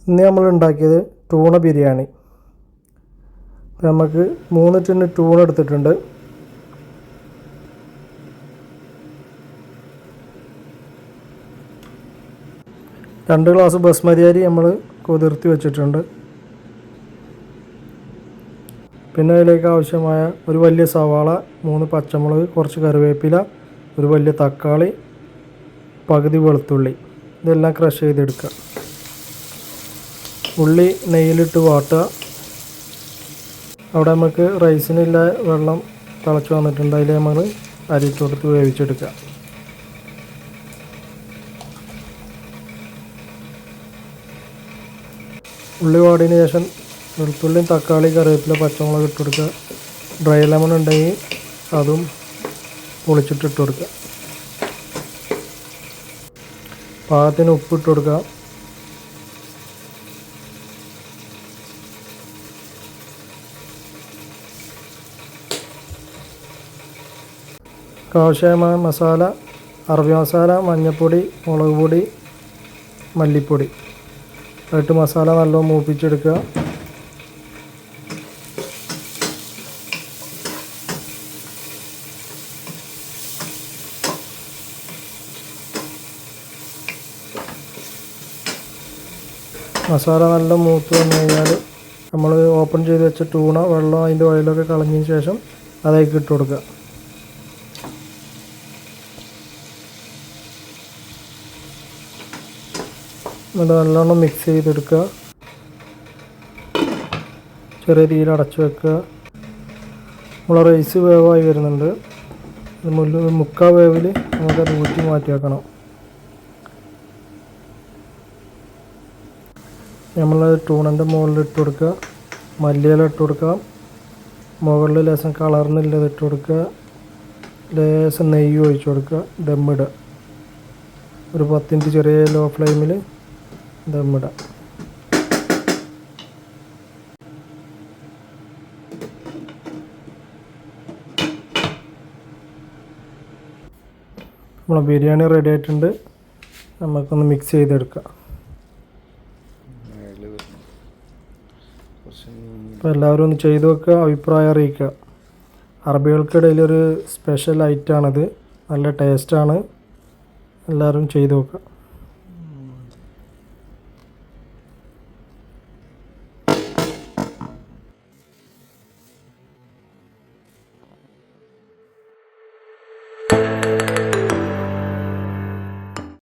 ഇന്ന് നമ്മൾ ഉണ്ടാക്കിയത് ടൂണ ബിരിയാണി. അപ്പോൾ നമുക്ക് 3 ടിന്ന് ടൂണ എടുത്തിട്ടുണ്ട്. രണ്ട് ഗ്ലാസ് ബസ്മതി അരി നമ്മൾ കുതിർത്തി വെച്ചിട്ടുണ്ട്. പിന്നെ അതിലേക്ക് ആവശ്യമായ ഒരു വലിയ സവാള, 3 പച്ചമുളക്, കുറച്ച് കറിവേപ്പില, ഒരു വലിയ തക്കാളി, പകുതി വെളുത്തുള്ളി, ഇതെല്ലാം ക്രഷ് ചെയ്തെടുക്കുക. ഉള്ളി നെയ്യിലിട്ട് വാട്ടുക. അവിടെ നമുക്ക് റൈസിനുള്ള വെള്ളം തിളച്ച് വന്നിട്ടുണ്ട്. അതിൽ നമ്മൾ അരിയിട്ട് കൊടുത്ത് വേവിച്ചെടുക്കുക. ഉള്ളി വാടിയതിന് ശേഷം വെളുത്തുള്ളിയും തക്കാളി, കറിവേപ്പില, പച്ചമുളക് ഇട്ട് കൊടുക്കുക. ഡ്രൈ ലെമൺ ഉണ്ടെങ്കിൽ അതും പൊളിച്ചിട്ട് കൊടുക്കുക. പാകത്തിന് ഉപ്പിട്ട് കൊടുക്കുക. ആവശ്യമായ മസാല, അറബി മസാല, മഞ്ഞൾപ്പൊടി, മുളക് പൊടി, മല്ലിപ്പൊടി ഇട്ട് മസാല നല്ലോണം മൂപ്പിച്ചെടുക്കുക. മസാല നല്ല മൂത്ത് വന്നു കഴിഞ്ഞാൽ നമ്മൾ ഓപ്പൺ ചെയ്ത് വെച്ച ടൂണ വെള്ളം അതിൻ്റെ ഓയിലൊക്കെ കളഞ്ഞതിന് ശേഷം അതിലേക്ക് ഇട്ട് കൊടുക്കുക. എന്നിട്ട് നല്ലോണം മിക്സ് ചെയ്തെടുക്കുക. ചെറിയ തീയിൽ അടച്ചു വെക്കുക. നമ്മൾ റൈസ് വേവായി വരുന്നുണ്ട്. മുക്കാൽ വേവിൽ നമുക്കത് ഊറ്റി മാറ്റി വെക്കണം. നമ്മൾ ടൂണിൻ്റെ മുകളിൽ ഇട്ട് കൊടുക്കുക. മല്ലിയില ഇട്ട് കൊടുക്കുക. മുകളിൽ ലേശം കളറിനുള്ളത് ഇട്ട് കൊടുക്കുക. ലേശം നെയ്യ് ഒഴിച്ച് കൊടുക്കുക. ദമ്മിടുക. ഒരു 10 മിനിറ്റ് ചെറിയ ലോ ഫ്ലെയിമിൽ ദമ്മിടുക. നമ്മളെ ബിരിയാണി റെഡി ആയിട്ടുണ്ട്. നമുക്കൊന്ന് മിക്സ് ചെയ്തെടുക്കാം. അപ്പോൾ എല്ലാവരും ഒന്ന് ചെയ്ത് വെക്കുക, അഭിപ്രായം അറിയിക്കുക. അറബികൾക്കിടയിലൊരു സ്പെഷ്യൽ ഐറ്റമാണിത്. നല്ല ടേസ്റ്റാണ്. എല്ലാവരും ചെയ്ത് വെക്കുക.